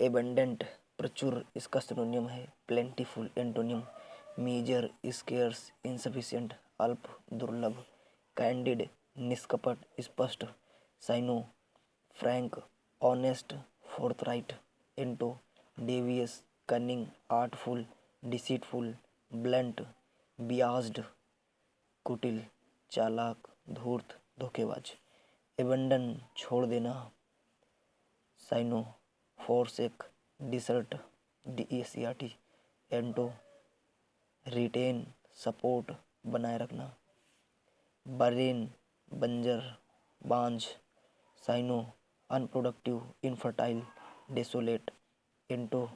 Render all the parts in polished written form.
Abundant प्रचुर इसका synonym है। Plentiful antonym meagre, scarce, insufficient अल्प, दुर्लभ। कैंडिड निष्कपट, स्पष्ट। Syno frank, honest, forthright. Anto devious, cunning, artful, deceitful. Blunt biased, कुटिल, चालाक, धूर्त, धोखेबाज। एबंडन छोड़ देना। Syno forsake, desert, DESERT। Anto retain, support, बनाए रखना। बरेन बंजर, बांझ। Syno unproductive, infertile, desolate. Anto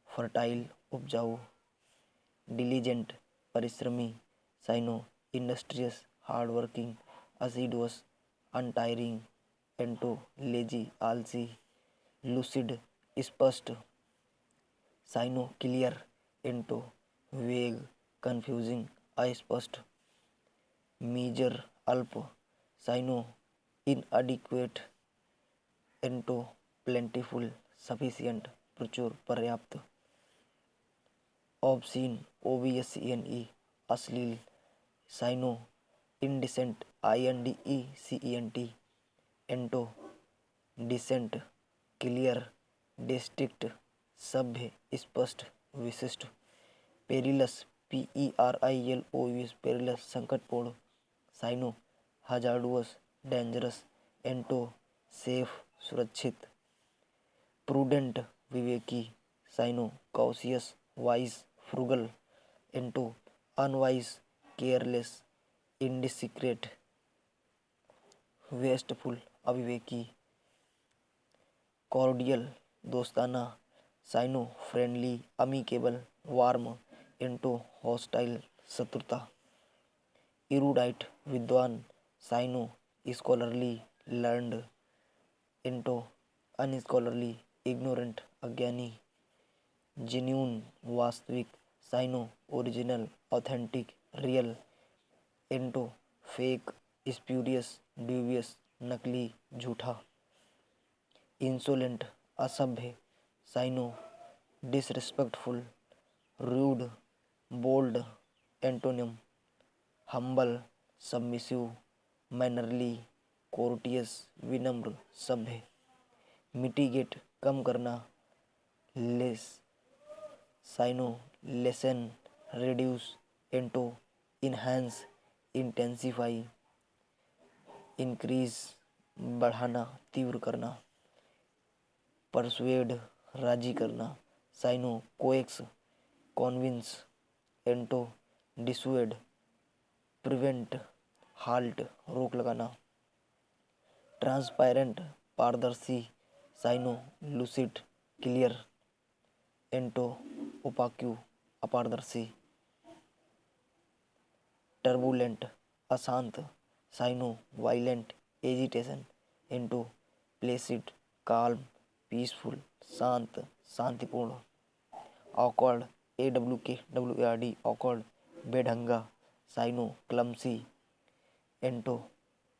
fertile, उपजाऊ। डिलीजेंट परिश्रमी। Syno industrious, hardworking, assiduous, untiring. Anto lazy, आलसी। लूसिड स्पष्ट। Syno clear. Anto vague, confusing, अस्पष्ट। मीजर अल्प। Syno inadequate. Anto plentiful, sufficient, प्रचुर, पर्याप्त। ऑब्सीन, OBSCENE, अश्लील। Syno indecent, INDECENT। Anto decent, clear, district, सभ्य, स्पष्ट, विशिष्ट। पेरिलस, PERILOUS, पेरिलस, संकटपूर्ण। Syno hazardous, dangerous. Anto safe, सुरक्षित। प्रूडेंट, विवेकी। Syno cautious, wise, frugal. Anto unwise, careless, indiscreet, wasteful, अविवेकी। कॉर्डियल, दोस्ताना। Syno friendly, amicable, warm. Anto hostile, शत्रुता। Erudite, विद्वान। Syno scholarly, learned. Anto unscholarly, ignorant, अज्ञानी। Genuine, वास्तविक। Syno original, authentic, real. Anto fake, spurious, dubious, नकली, झूठा। Insolent, असभ्य। Syno disrespectful, rude, bold. Antonym humble, submissive, mannerly, courteous, विनम्र, सभ्य। Mitigate, कम करना, less. Syno lessen, reduce. Anto enhance, intensify, increase, बढ़ाना, तीव्र करना। परसुएड, राजी करना। Syno coax, convince. Anto dissuade, prevent, halt, रोक लगाना। ट्रांसपेरेंट, पारदर्शी। Syno lucid, clear. Anto opaque, अपारदर्शी। टर्बुलेंट, अशांत। Syno violent, agitation. Anto placid, calm, peaceful, शांत, शांतिपूर्ण। ऑकवर्ड, AWKWARD, ऑकवर्ड, बेढंगा। Syno clumsy. Anto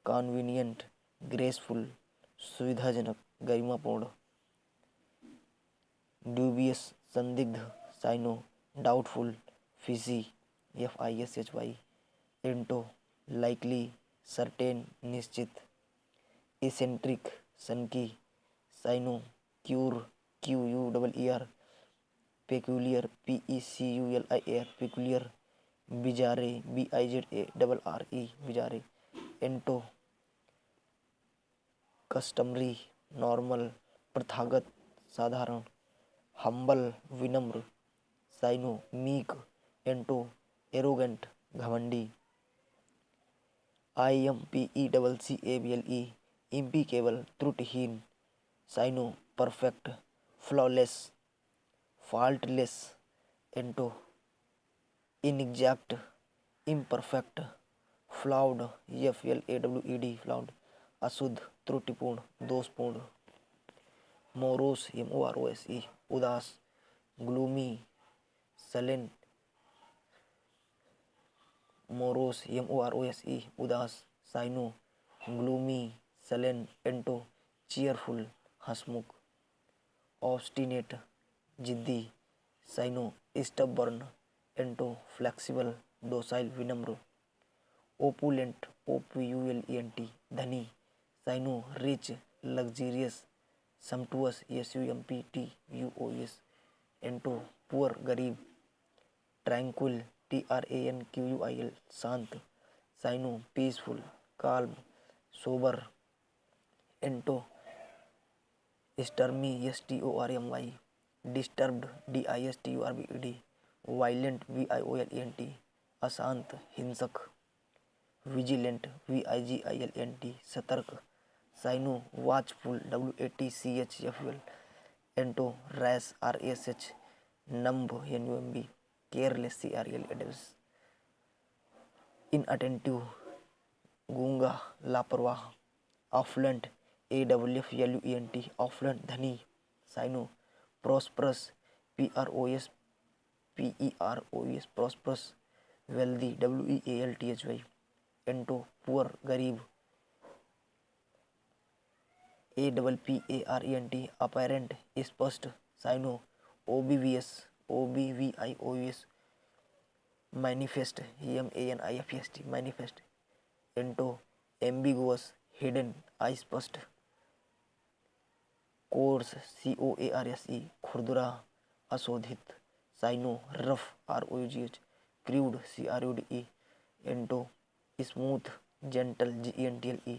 convenient, graceful, सुविधाजनक, गरिमापूर्ण। ड्यूबियस, संदिग्ध। Syno doubtful, fishy, FISHY। Anto likely, certain, निश्चित। इसेंट्रिक, सनकी। Syno queer, QUEER, peculiar, PECULIR, peculiar. Bizarre, BIZARRE, bizarre. Anto customary, normal, प्रथागत, साधारण। हम्बल, विनम्र। Syno meek. एंटो एरोगेंट, घमंडी। IMPECCABLE, impeccable, त्रुटिहीन। Syno perfect, flawless, faultless. Anto inexact, imperfect, flawed, FLAWED, flawed, अशुद्ध, त्रुटिपूर्ण, दोषपूर्ण। मोरोस, MOROSE, उदास। Gloomy, sullen. Morose, MOROSE, उदास। Syno gloomy, sullen. Anto cheerful, हंसमुख। ऑब्स्टिनेट जिद्दी, साइनो स्टबर्न, एंटो फ्लेक्सिबल, डोसाइल विनम्र, ओपुलेंट OPULENT धनी, syno rich luxurious, sumptuous SUMPTUOUS, anto poor गरीब, ट्रैंक्विल TRANQUIL शांत, syno peaceful calm, sober, anto stormy STORMY, disturbed DISTURBED, violent VIOLENT, अशांत हिंसक, vigilant VIGILENT सतर्क, syno watchful WATCHFUL, anto rash RASH, numb NUMB, careless CRLADS, inattentive गूंगा लापरवाह, affluent AFFLUENT affluent धनी, syno prosperous PROSPEROUS prosperous, wealthy WEALTHY, anto poor गरीब APPARENT apparent स्पष्ट, syno OBVIOUS manifest MANIFEST manifest, anto ambiguous hidden अस्पष्ट, coarse COARSE खुरदुरा अशोधित, syno rough ROUGH crude CRUDE, anto smooth gentle GENTLE,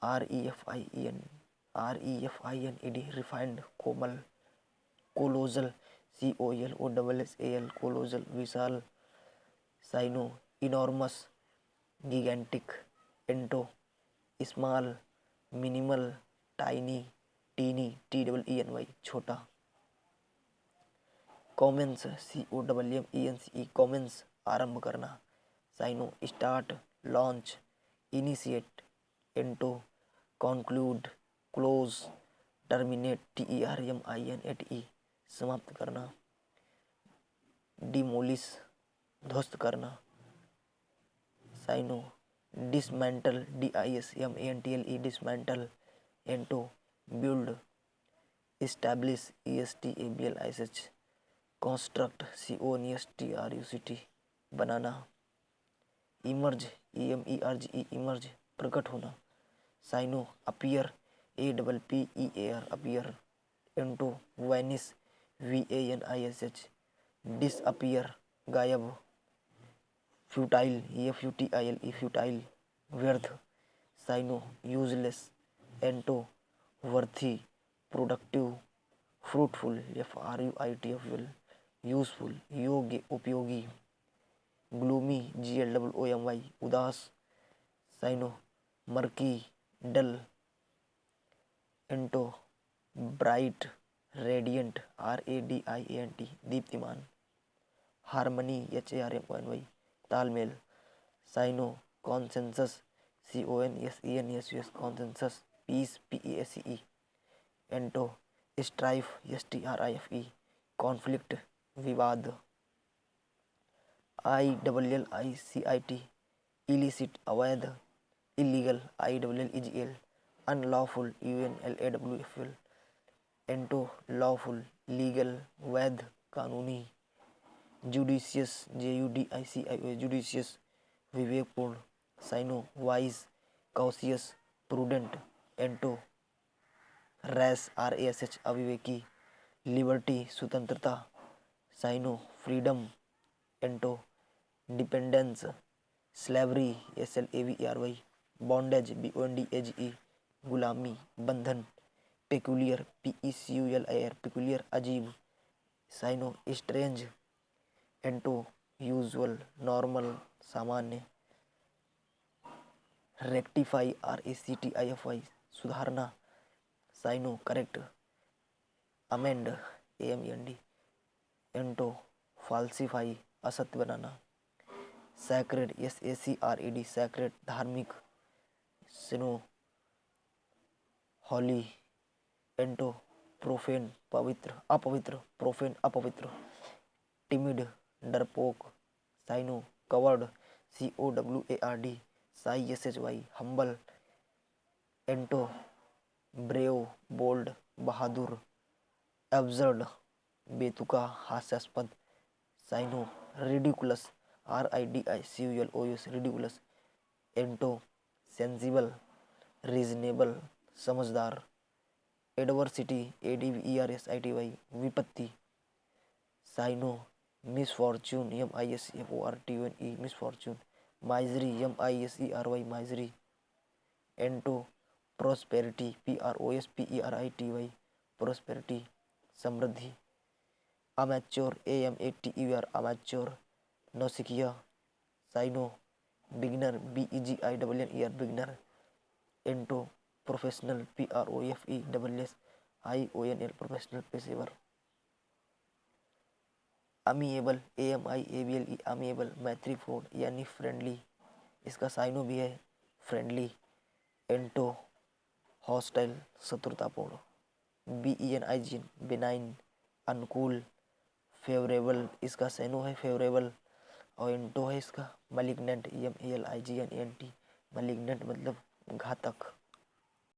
REFINED refined कोमल, colossal COLOSSAL colossal विशाल, syno enormous gigantic, anto small minimal tiny teeny TEENY छोटा, commence COMMENCE commence आरंभ करना, syno start launch initiate, anto conclude close, terminate TERMINATE समाप्त करना, demolish ध्वस्त करना, syno dismantle DISMANTLE dismantle, anto build establish ESTABLISH construct CONSTRUCT बनाना, emerge EMERGE emerge प्रकट होना, syno appear APPEAR appear, एंटो vanish VANISH disappear गायब, फ्यूटाइल FUTILE फ्यूटाइल व्यर्थ, syno useless, anto worthy productive, fruitful FRUITFUL useful योग्य उपयोगी, gloomy GLOOMY उदास, syno murky dull, anto bright radiant RADIANT दीप्तिमान, harmony HARMONY तालमेल, syno consensus CONSENSUS consensus, peace PEACE, anto strife STRIFE conflict विवाद, ILLICIT illicit अवैध, illegal ILLEGAL unlawful UNLAWFUL, anto lawful legal वैध कानूनी, judicious JUDICIOUS judicious विवेकपूर्ण, syno wise cautious prudent, anto rash RASH अविवेकी, liberty स्वतंत्रता, cyano freedom, anto dependence, slavery SLAVERY bondage BONDAGE गुलामी बंधन, peculiar PECULAR peculiar अजीब, syno strange, anto usual normal सामान्य, rectify RACTIFI सुधारना, syno correct amend AMEND, anto falsify असत्य बनाना, sacred SACRED sacred धार्मिक, सिनो हॉली, एंटो प्रोफेन पवित्र अपवित्र, प्रोफेन अपवित्र, टिमिड डरपोक, cyano covered COWARD SHY humble, एंटो brave bold बहादुर, एब्सर्ड बेतुका हास्यास्पद, cyano ridiculous RIDICULOUS ridiculous, एंटो sensible reasonable समझदार, एडवर्सिटी ADVERSITY विपत्ति, cyano misfortune MISFORTUNE misfortune, misery MISERY misery, एंटो prosperity PROSPERITY prosperity समृद्धि, अमैच्योर AMATUR अमैच्योर नौसिखिया, cyano beginner BEGINNER beginner, एंटो professional PROFESSIONL professional पेशेवर, अमीएबल AMIABLE अमीएबल मैत्रीपूर्ण यानी friendly, इसका cyano भी है friendly, एंटो hostile शत्रुतापूर्ण, BENIGN benign अनुकूल, फेवरेबल इसका सैनो है फेवरेबल, और एंटो है इसका मलिग्नेंट MALIGNANT मलिग्नेंट मतलब घातक।